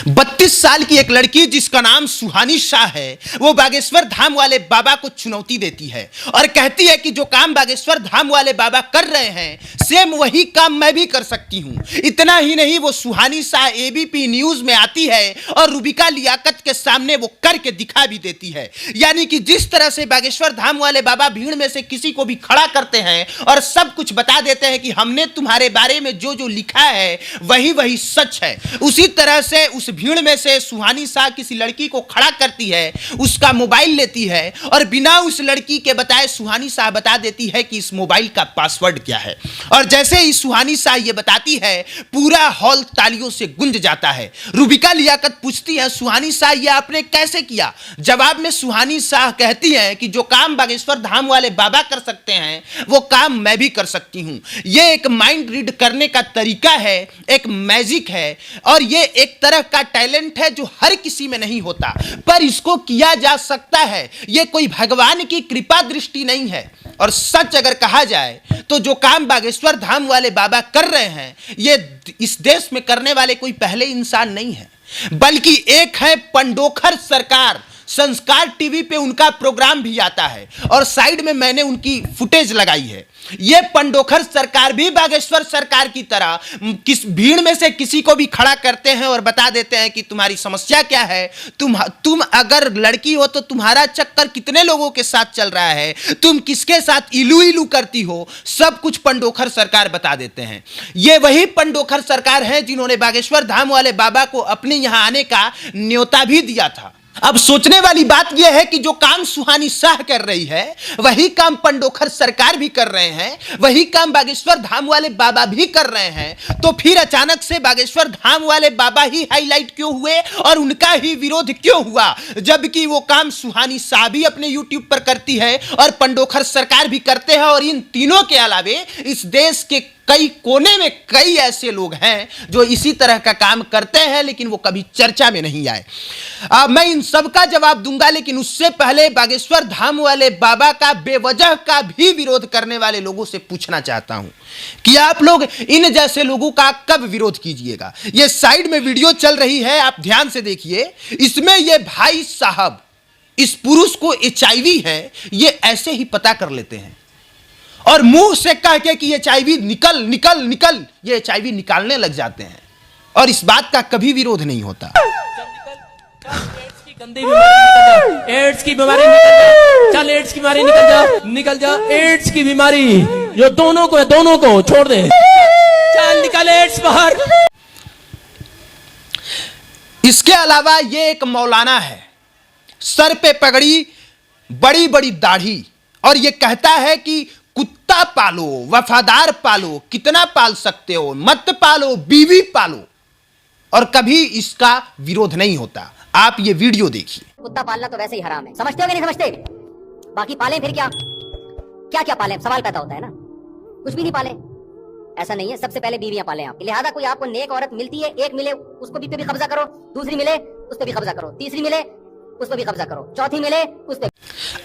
32 साल की एक लड़की जिसका नाम सुहानी शाह है, वो बागेश्वर धाम वाले बाबा को चुनौती देती है और कहती है कि जो काम बागेश्वर धाम वाले बाबा कर रहे हैं, सेम वही काम मैं भी कर सकती हूं। इतना ही नहीं, वो सुहानी शाह एबीपी न्यूज में आती है और रूबिका लियाकत के सामने वो करके दिखा भी देती है। यानी कि जिस तरह से बागेश्वर धाम वाले बाबा भीड़ में से किसी को भी खड़ा करते हैं और सब कुछ बता देते हैं कि हमने तुम्हारे बारे में जो जो लिखा है वही वही सच है, उसी तरह से उस भीड़ में से सुहानी शाह किसी लड़की को खड़ा करती है, उसका मोबाइल लेती है और बिना उस लड़की के बताए सुहानी शाह बता देती है कि इस मोबाइल का पासवर्ड क्या है। और जैसे ही सुहानी शाह ये बताती है, पूरा हॉल तालियों से गूंज जाता है। रूबिका लियाकत पूछती है, सुहानी शाह ये आपने कैसे किया? जवाब में सुहानी शाह कहती है कि जो काम बागेश्वर धाम वाले बाबा कर सकते हैं, वो काम मैं भी कर सकती हूं। ये एक माइंड रीड करने का तरीका है, एक मैजिक है और ये एक तरह का टैलेंट है जो हर किसी में नहीं होता, पर इसको किया जा सकता है। ये कोई भगवान की कृपा दृष्टि नहीं है। और सच अगर कहा जाए तो जो काम बागेश्वर धाम वाले बाबा कर रहे हैं, ये इस देश में करने वाले कोई पहले इंसान नहीं है, बल्कि एक है पंडोखर सरकार। संस्कार टीवी पे उनका प्रोग्राम भी आता है और साइड में मैंने उनकी फुटेज लगाई है। ये पंडोखर सरकार भी बागेश्वर सरकार की तरह किस भीड़ में से किसी को भी खड़ा करते हैं और बता देते हैं कि तुम्हारी समस्या क्या है, तुम अगर लड़की हो तो तुम्हारा चक्कर कितने लोगों के साथ चल रहा है, तुम किसके साथ इलू इलू करती हो, सब कुछ पंडोखर सरकार बता देते हैं। ये वही पंडोखर सरकार है जिन्होंने बागेश्वर धाम वाले बाबा को अपने यहां आने का न्योता भी दिया था। अब सोचने वाली बात यह है कि जो काम सुहानी शाह कर रही है, वही काम पंडोखर सरकार भी कर रहे हैं, वही काम बागेश्वर धाम वाले बाबा भी कर रहे हैं। तो फिर अचानक से बागेश्वर धाम वाले बाबा ही हाईलाइट क्यों हुए और उनका ही विरोध क्यों हुआ, जबकि वो काम सुहानी शाह भी अपने यूट्यूब पर करती है और पंडोखर सरकार भी करते हैं। और इन तीनों के अलावे इस देश के कई कोने में कई ऐसे लोग हैं जो इसी तरह का काम करते हैं, लेकिन वो कभी चर्चा में नहीं आए। मैं इन सब का जवाब दूंगा, लेकिन उससे पहले बागेश्वर धाम वाले बाबा का बेवजह का भी विरोध करने वाले लोगों से पूछना चाहता हूं कि आप लोग इन जैसे लोगों का कब विरोध कीजिएगा। ये साइड में वीडियो चल रही है, आप ध्यान से देखिए। इसमें ये भाई साहब इस पुरुष को HIV है ये ऐसे ही पता कर लेते हैं और मुंह से कह के कि HIV निकल निकल निकल, ये HIV निकालने लग जाते हैं और इस बात का कभी विरोध नहीं होता। एड्स की बीमारी निकल जा, चल एड्स की बीमारी निकल जा, निकल जा एड्स की बीमारी जो दोनों को है, दोनों को छोड़ दे, चल निकल एड्स बाहर। इसके अलावा ये एक मौलाना है, सर पे पगड़ी, बड़ी बड़ी दाढ़ी, और ये कहता है कि कुत्ता पालो, वफादार पालो, कितना पाल सकते हो, मत पालो, बीवी पालो, और कभी इसका विरोध नहीं होता। आप ये वीडियो देखिए। कुत्ता पालना तो वैसे ही हराम है, समझते हो कि नहीं समझते? बाकी पालें फिर क्या क्या क्या पालें, सवाल पैदा होता है ना। कुछ भी नहीं पाले, ऐसा नहीं है। सबसे पहले बीवियां पालें आप। लिहाजा कोई आपको नेक औरत मिलती है, एक मिले उसको भी पे भी कब्जा करो, दूसरी मिले उस पे भी कब्जा करो, तीसरी मिले उस पे भी कब्जा करो, चौथी मिले उस पे।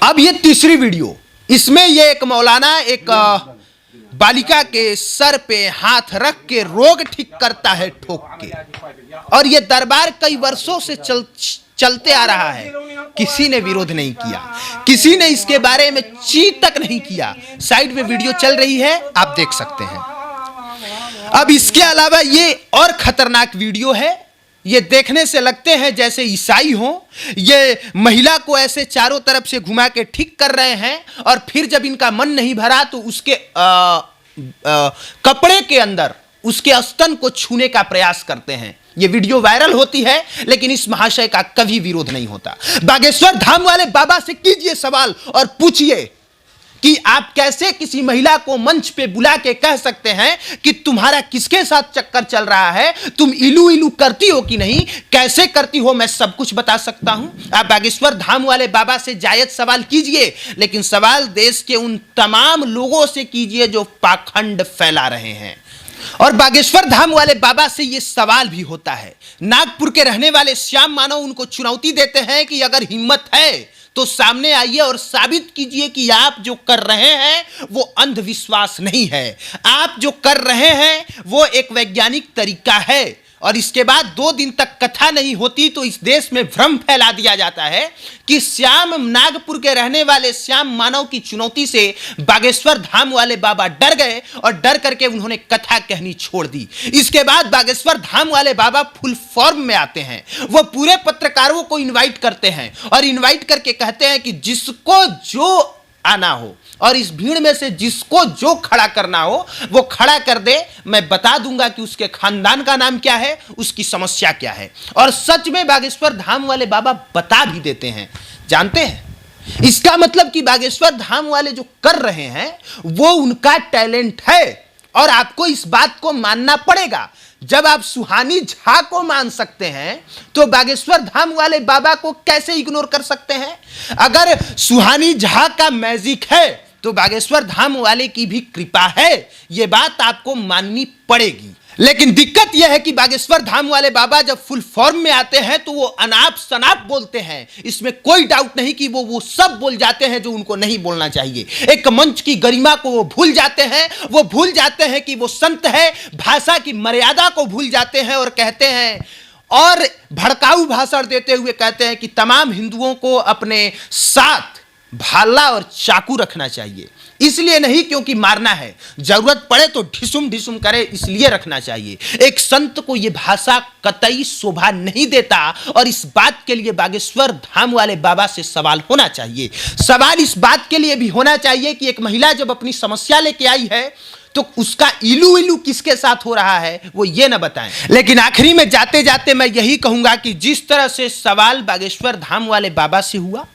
अब ये तीसरी वीडियो, इसमें ये एक मौलाना एक बालिका के सर पे हाथ रख के रोग ठीक करता है ठोक के, और ये दरबार कई वर्षों से चलते आ रहा है। किसी ने विरोध नहीं किया, किसी ने इसके बारे में ची तक नहीं किया। साइड में वीडियो चल रही है, आप देख सकते हैं। अब इसके अलावा ये और खतरनाक वीडियो है। ये देखने से लगते हैं जैसे ईसाई हों। ये महिला को ऐसे चारों तरफ से घुमा के ठीक कर रहे हैं और फिर जब इनका मन नहीं भरा तो उसके कपड़े के अंदर उसके स्तन को छूने का प्रयास करते हैं। ये वीडियो वायरल होती है, लेकिन इस महाशय का कभी विरोध नहीं होता। बागेश्वर धाम वाले बाबा से कीजिए सवाल और पूछिए कि आप कैसे किसी महिला को मंच पे बुला के कह सकते हैं कि तुम्हारा किसके साथ चक्कर चल रहा है, तुम इलू इलू करती हो कि नहीं, कैसे करती हो, मैं सब कुछ बता सकता हूं। आप बागेश्वर धाम वाले बाबा से जायज सवाल कीजिए, लेकिन सवाल देश के उन तमाम लोगों से कीजिए जो पाखंड फैला रहे हैं। और बागेश्वर धाम वाले बाबा से यह सवाल भी होता है। नागपुर के रहने वाले श्याम मानव उनको चुनौती देते हैं कि अगर हिम्मत है तो सामने आइए और साबित कीजिए कि आप जो कर रहे हैं वो अंधविश्वास नहीं है, आप जो कर रहे हैं वो एक वैज्ञानिक तरीका है। और इसके बाद 2 दिन तक कथा नहीं होती तो इस देश में भ्रम फैला दिया जाता है कि श्याम नागपुर के रहने वाले श्याम मानव की चुनौती से बागेश्वर धाम वाले बाबा डर गए और डर करके उन्होंने कथा कहनी छोड़ दी। इसके बाद बागेश्वर धाम वाले बाबा फुल फॉर्म में आते हैं। वो पूरे पत्रकारों को इनवाइट करते हैं और इनवाइट करके कहते हैं कि जिसको जो आना हो और इस भीड़ में से जिसको जो खड़ा करना हो वो खड़ा कर दे, मैं बता दूंगा कि उसके खानदान का नाम क्या है, उसकी समस्या क्या है। और सच में बागेश्वर धाम वाले बाबा बता भी देते हैं। जानते हैं इसका मतलब कि बागेश्वर धाम वाले जो कर रहे हैं वो उनका टैलेंट है और आपको इस बात को मानना पड़ेगा। जब आप सुहानी झा को मान सकते हैं तो बागेश्वर धाम वाले बाबा को कैसे इग्नोर कर सकते हैं। अगर सुहानी झा का मैजिक है तो बागेश्वर धाम वाले की भी कृपा है, यह बात आपको माननी पड़ेगी। लेकिन दिक्कत यह है कि बागेश्वर धाम वाले बाबा जब फुल फॉर्म में आते हैं तो वो अनाप शनाप बोलते हैं। इसमें कोई डाउट नहीं कि वो सब बोल जाते हैं जो उनको नहीं बोलना चाहिए। एक मंच की गरिमा को वो भूल जाते हैं। वो भूल जाते हैं कि वो संत है, भाषा की मर्यादा को भूल जाते हैं और कहते हैं और भड़काऊ भाषण देते हुए कहते हैं कि तमाम हिंदुओं को अपने साथ भाला और चाकू रखना चाहिए। इसलिए नहीं क्योंकि मारना है, जरूरत पड़े तो ढिसुम ढिसुम करे इसलिए रखना चाहिए। एक संत को यह भाषा कतई शोभा नहीं देता और इस बात के लिए बागेश्वर धाम वाले बाबा से सवाल होना चाहिए। सवाल इस बात के लिए भी होना चाहिए कि एक महिला जब अपनी समस्या लेके आई है तो उसका इलू इलू किसके साथ हो रहा है वो ये ना बताएं। लेकिन आखिरी में जाते जाते मैं यही कहूंगा कि जिस तरह से सवाल बागेश्वर धाम वाले बाबा से हुआ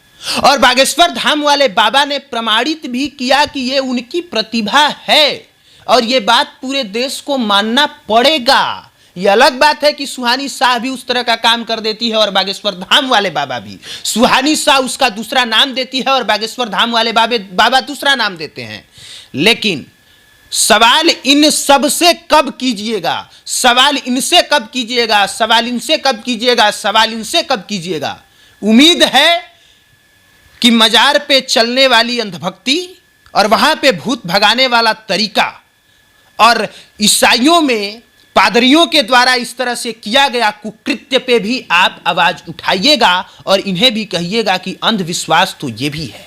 और बागेश्वर धाम वाले बाबा ने प्रमाणित भी किया कि ये उनकी प्रतिभा है और ये बात पूरे देश को मानना पड़ेगा। ये अलग बात है कि सुहानी शाह भी उस तरह का काम कर देती है और बागेश्वर धाम वाले बाबा भी। सुहानी शाह उसका दूसरा नाम देती है और बागेश्वर धाम वाले बाबा दूसरा नाम देते हैं। लेकिन सवाल इन सब से कब कीजिएगा, सवाल इनसे कब कीजिएगा, सवाल इनसे कब कीजिएगा, सवाल इनसे कब कीजिएगा। उम्मीद है कि मजार पे चलने वाली अंधभक्ति और वहां पे भूत भगाने वाला तरीका और ईसाइयों में पादरियों के द्वारा इस तरह से किया गया कुकृत्य पे भी आप आवाज उठाइएगा और इन्हें भी कहिएगा कि अंधविश्वास तो ये भी है।